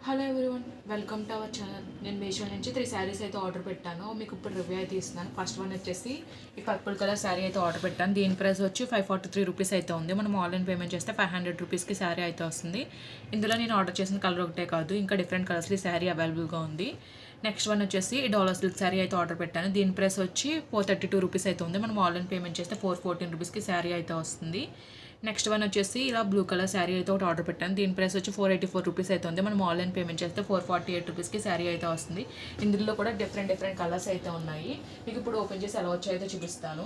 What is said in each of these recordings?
Hello everyone, welcome to our channel. నేను మీషో నుంచి 3 శారీస్ అయితే ఆర్డర్ పెట్టాను. మీకు ఇప్పుడు రివ్యూ అయితే ఇస్తున్నాను. ఫస్ట్ వన్ వచ్చేసి ఈ పర్పుల్ కలర్ శారీ అయితే ఆర్డర్ పెట్టాను. దీని ప్రైస్ వచ్చి 543 రూపీస్ అయితే ఉంది. మనం ఆన్లైన్ పేమెంట్ చేస్తే 500 రూపీస్కి శారీ అయితే వస్తుంది. ఇందులో నేను ఆర్డర్ చేసిన కలర్ ఒకటే కాదు, ఇంకా డిఫరెంట్ కలర్స్లో ఈ శారీ అవైలబుల్గా ఉంది. నెక్స్ట్ వన్ వచ్చేసి ఈ డాలర్ సిల్క్ శారీ అయితే ఆర్డర్ పెట్టాను. దీని ప్రైస్ వచ్చి 432 రూపీస్ అయితే ఉంది. మనం ఆన్లైన్ పేమెంట్ చేస్తే 414 రూపీస్కి శారీ అయితే వస్తుంది. నెక్స్ట్ వన్ వచ్చేసి ఇలా బ్లూ కలర్ శారీ అయితే ఒకటి ఆర్డర్ పెట్టాను. దీని ప్రైస్ వచ్చి 484 రూపీస్ అయితే ఉంది. మనం ఆన్లైన్ పేమెంట్ చేస్తే 448 రూపీస్కి శారీ అయితే వస్తుంది. ఇందులో కూడా డిఫరెంట్ కలర్స్ అయితే ఉన్నాయి. మీకు ఇప్పుడు ఓపెన్ చేసి ఎలా వచ్చి అయితే చూపిస్తాను.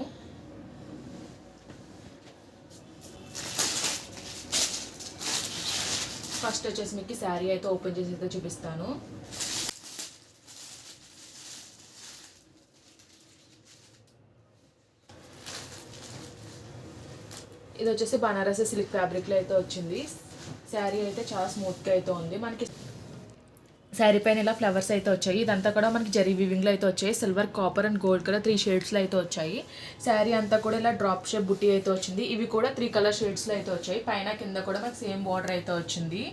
ఫస్ట్ వచ్చేసి మీకు శారీ అయితే ఓపెన్ చేసి అయితే చూపిస్తాను. ఇది వచ్చేసి బనారసి సిల్క్ ఫ్యాబ్రిక్లో అయితే వచ్చింది. శారీ అయితే చాలా స్మూత్గా అయితే ఉంది. మనకి శారీ పైన ఇలా ఫ్లవర్స్ అయితే వచ్చాయి. ఇదంతా కూడా మనకి జరీ వీవింగ్లో అయితే వచ్చాయి. Silver, copper and gold colour 3 షేడ్స్లో అయితే వచ్చాయి. శారీ అంతా కూడా ఇలా డ్రాప్ షేప్ బుట్టి అయితే వచ్చింది. ఇవి కూడా 3 కలర్ షేడ్స్లో అయితే వచ్చాయి. పైన కింద కూడా మనకి సేమ్ బార్డర్ అయితే వచ్చింది.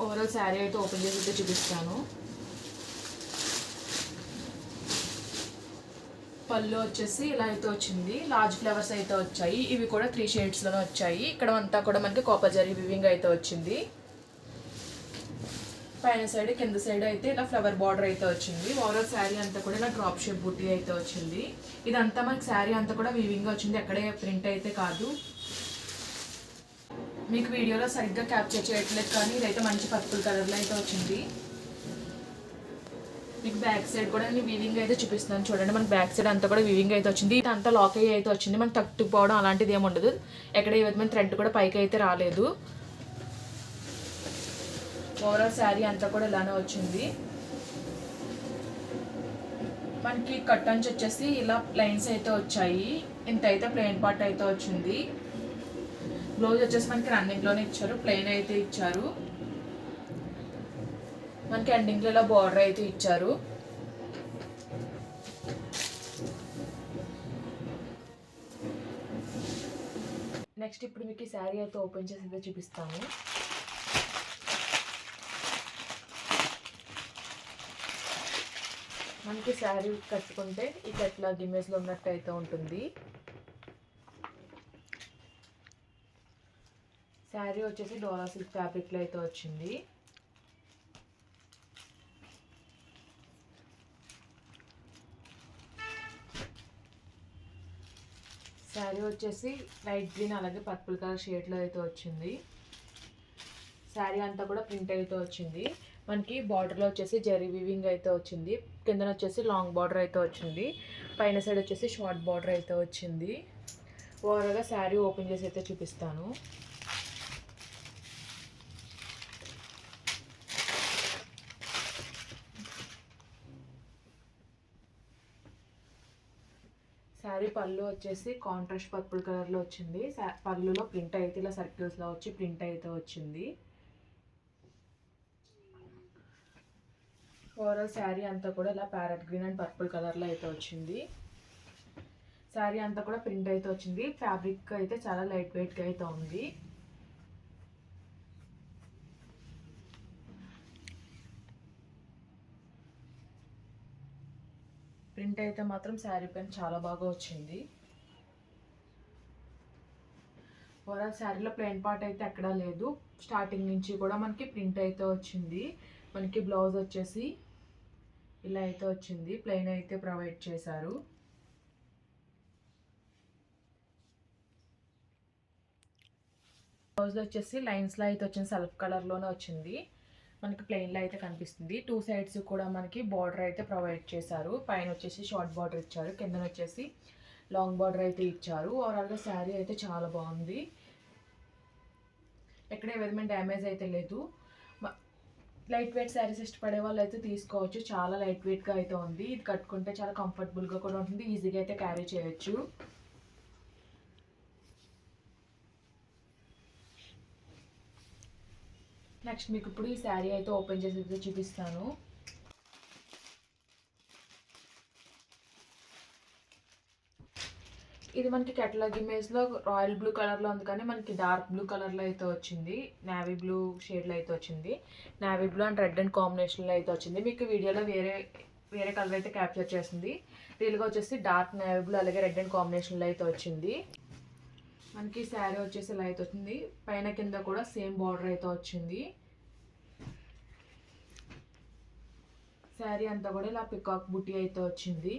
ఓవరాల్ శారీ అయితే ఓపెన్ చేసి అయితే చూపిస్తాను. పళ్ళు వచ్చేసి ఇలా అయితే వచ్చింది. లార్జ్ ఫ్లవర్స్ అయితే వచ్చాయి. ఇవి కూడా 3 షేడ్స్లోనే వచ్చాయి. ఇక్కడ అంతా కూడా మనకి కాపర్ జరీ వివింగ్ అయితే వచ్చింది. పైన సైడ్ కింద సైడ్ అయితే ఇలా ఫ్లవర్ బార్డర్ అయితే వచ్చింది. ఓవరాల్ శారీ అంతా కూడా ఇలా డ్రాప్ షేప్ బుట్టి అయితే వచ్చింది. ఇదంతా మనకి శారీ అంతా కూడా వివింగ్ వచ్చింది. ఎక్కడే ప్రింట్ అయితే కాదు. మీకు వీడియోలో సరిగ్గా క్యాప్చర్ చేయట్లేదు, కానీ ఇదైతే మంచి పర్పుల్ కలర్లో అయితే వచ్చింది. మీకు బ్యాక్ సైడ్ కూడా నేను వీవింగ్ అయితే చూపిస్తున్నాను. చూడండి, మనకి బ్యాక్ సైడ్ అంతా కూడా వీవింగ్ అయితే వచ్చింది. ఇది అంతా లాక్ అయ్యి అయితే వచ్చింది. మనకి తట్టుకుపోవడం అలాంటిది ఏమి ఉండదు. ఎక్కడ ఏ విధమైన థ్రెడ్ కూడా పైకి అయితే రాలేదు. ఓవరాల్ శారీ అంతా కూడా ఇలానే వచ్చింది. మనకి కట్ అంచు వచ్చేసి ఇలా లైన్స్ అయితే వచ్చాయి. ఇంత అయితే ప్లెయిన్ పార్ట్ అయితే వచ్చింది. బ్లౌజ్ వచ్చేసి మనకి రన్నింగ్లోనే ఇచ్చారు. ప్లెయిన్ అయితే ఇచ్చారు. మనకి ఎండింగ్లో ఇలా బార్డర్ అయితే ఇచ్చారు. నెక్స్ట్ ఇప్పుడు మీకు ఈ శారీ అయితే ఓపెన్ చేసి అయితే చూపిస్తాను. మనకి శారీ కట్టుకుంటే ఈ కట్లాగ్ ఇమేజ్లో ఉన్నట్టు అయితే ఉంటుంది. శారీ వచ్చేసి డోలా సిల్క్ ఫ్యాబ్రిక్లో అయితే వచ్చింది. శారీ వచ్చేసి లైట్ గ్రీన్ అలాగే పర్పుల్ కలర్ షేడ్లో అయితే వచ్చింది. శారీ అంతా కూడా ప్రింట్ అయితే వచ్చింది. మనకి బార్డర్లో వచ్చేసి జరీ వీవింగ్ అయితే వచ్చింది. కిందన వచ్చేసి లాంగ్ బార్డర్ అయితే వచ్చింది. పైన సైడ్ వచ్చేసి షార్ట్ బార్డర్ అయితే వచ్చింది. ఓవరాల్గా శారీ ఓపెన్ చేసి అయితే చూపిస్తాను. శారీ పళ్ళు వచ్చేసి కాంట్రాస్ట్ పర్పుల్ కలర్లో వచ్చింది. పళ్ళులో ప్రింట్ అయితే ఇలా సర్కిల్స్లో వచ్చి ప్రింట్ అయితే వచ్చింది. ఓవరాల్ శారీ అంతా కూడా ఇలా ప్యారెట్ గ్రీన్ అండ్ పర్పుల్ కలర్లో అయితే వచ్చింది. శారీ అంతా కూడా ప్రింట్ అయితే వచ్చింది. ఫ్యాబ్రిక్ అయితే చాలా లైట్ వెయిట్గా అయితే ఉంది. ప్రింట్ అయితే మాత్రం శారీ పైన చాలా బాగా వచ్చింది. ఓవరాల్ శారీలో ప్లెయిన్ పార్ట్ అయితే ఎక్కడా లేదు. స్టార్టింగ్ నుంచి కూడా మనకి ప్రింట్ అయితే వచ్చింది. మనకి బ్లౌజ్ వచ్చేసి ఇలా అయితే వచ్చింది. ప్లెయిన్ అయితే ప్రొవైడ్ చేశారు. బ్లౌజ్ వచ్చేసి లైన్స్లో అయితే వచ్చింది. సెల్ఫ్ కలర్లోనే వచ్చింది. మనకి ప్లెయిన్లో అయితే కనిపిస్తుంది. 2 సైడ్స్ కూడా మనకి బార్డర్ అయితే ప్రొవైడ్ చేశారు. పైన వచ్చేసి షార్ట్ బార్డర్ ఇచ్చారు. కింద వచ్చేసి లాంగ్ బార్డర్ అయితే ఇచ్చారు. ఓవరాల్గా శారీ అయితే చాలా బాగుంది. ఎక్కడ ఏ విధమైన డ్యామేజ్ అయితే లేదు. లైట్ వెయిట్ శారీస్ ఇష్టపడే వాళ్ళు అయితే తీసుకోవచ్చు. చాలా లైట్ వెయిట్గా అయితే ఉంది. ఇది కట్టుకుంటే చాలా కంఫర్టబుల్గా కూడా ఉంటుంది. ఈజీగా అయితే క్యారీ చేయొచ్చు. నెక్స్ట్ మీకు ఇప్పుడు ఈ శారీ అయితే ఓపెన్ చేసి చూపిస్తాను. ఇది మనకి కేటలాగ్ ఇమేజ్లో రాయల్ బ్లూ కలర్లో ఉంది, కానీ మనకి డార్క్ బ్లూ కలర్లో అయితే వచ్చింది, నేవీ బ్లూ షేడ్లో అయితే వచ్చింది. Navy blue and red and కాంబినేషన్లో అయితే వచ్చింది. మీకు వీడియోలో వేరే కలర్ అయితే క్యాప్చర్ చేస్తుంది. రియల్గా వచ్చేసి డార్క్ నేవీ బ్లూ అలాగే రెడ్ అండ్ కాంబినేషన్లో అయితే వచ్చింది. మనకి శారీ వచ్చేసి ఇలా అయితే వచ్చింది. పైన కింద కూడా సేమ్ బార్డర్ అయితే వచ్చింది. శారీ అంతా కూడా ఇలా పికాక్ బుట్టి అయితే వచ్చింది.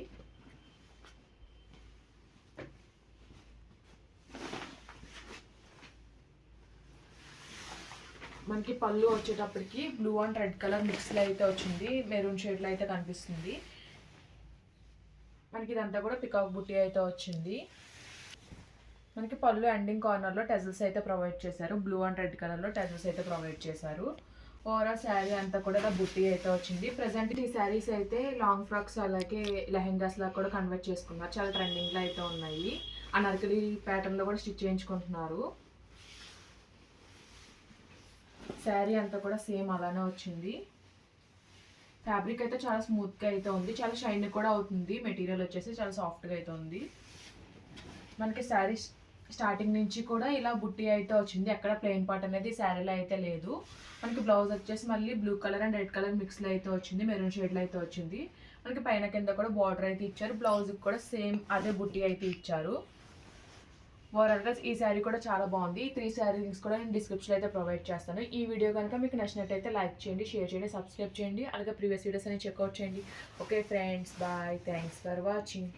మనకి పళ్ళు వచ్చేటప్పటికి బ్లూ అండ్ రెడ్ కలర్ మిక్స్లో అయితే వచ్చింది, మెరూన్ షేడ్లో అయితే కనిపిస్తుంది. మనకి ఇదంతా కూడా పికాక్ బుట్టి అయితే వచ్చింది. మనకి పళ్ళు ఎండింగ్ కార్నర్లో టెజల్స్ అయితే ప్రొవైడ్ చేశారు, బ్లూ అండ్ రెడ్ కలర్లో టెజల్స్ అయితే ప్రొవైడ్ చేశారు. ఓవరాల్ శారీ అంతా కూడా ఇలా బుట్టి అయితే వచ్చింది. ప్రజెంట్ ఈ శారీస్ అయితే లాంగ్ ఫ్రాక్స్ అలాగే లెహెంగాస్ లాగా కూడా కన్వర్ట్ చేసుకున్నారు, చాలా ట్రెండింగ్లో అయితే ఉన్నాయి. అనార్కలి ప్యాటర్న్లో కూడా స్టిచ్ చేయించుకుంటున్నారు. శారీ అంతా కూడా సేమ్ అలానే వచ్చింది. ఫ్యాబ్రిక్ అయితే చాలా స్మూత్గా అయితే ఉంది, చాలా షైన్ కూడా అవుతుంది. మెటీరియల్ వచ్చేసి చాలా సాఫ్ట్గా అయితే ఉంది. మనకి శారీ స్టార్టింగ్ నుంచి కూడా ఇలా బుట్టి అయితే వచ్చింది, ఎక్కడ ప్లెయిన్ పార్ట్ అనేది శారీలో అయితే లేదు. మనకి బ్లౌజ్ వచ్చేసి మళ్ళీ blue colour and red colour మిక్స్లో అయితే వచ్చింది, మెరూన్ షేడ్లో అయితే వచ్చింది. మనకి పైన కింద కూడా బార్డర్ అయితే ఇచ్చారు, బ్లౌజ్కి కూడా సేమ్ అదే బుట్టి అయితే ఇచ్చారు. ఓవరాల్గా ఈ శారీ కూడా చాలా బాగుంది. 3 శారీ లింక్స్ కూడా నేను డిస్క్రిప్షన్లో అయితే ప్రొవైడ్ చేస్తాను. ఈ వీడియో కనుక మీకు నచ్చినట్టయితే లైక్ చేయండి, షేర్ చేయండి, సబ్స్క్రైబ్ చేయండి, అలాగే ప్రీవియస్ వీడియోస్ అని చెక్అవుట్ చేయండి. Okay friends, bye, thanks for watching.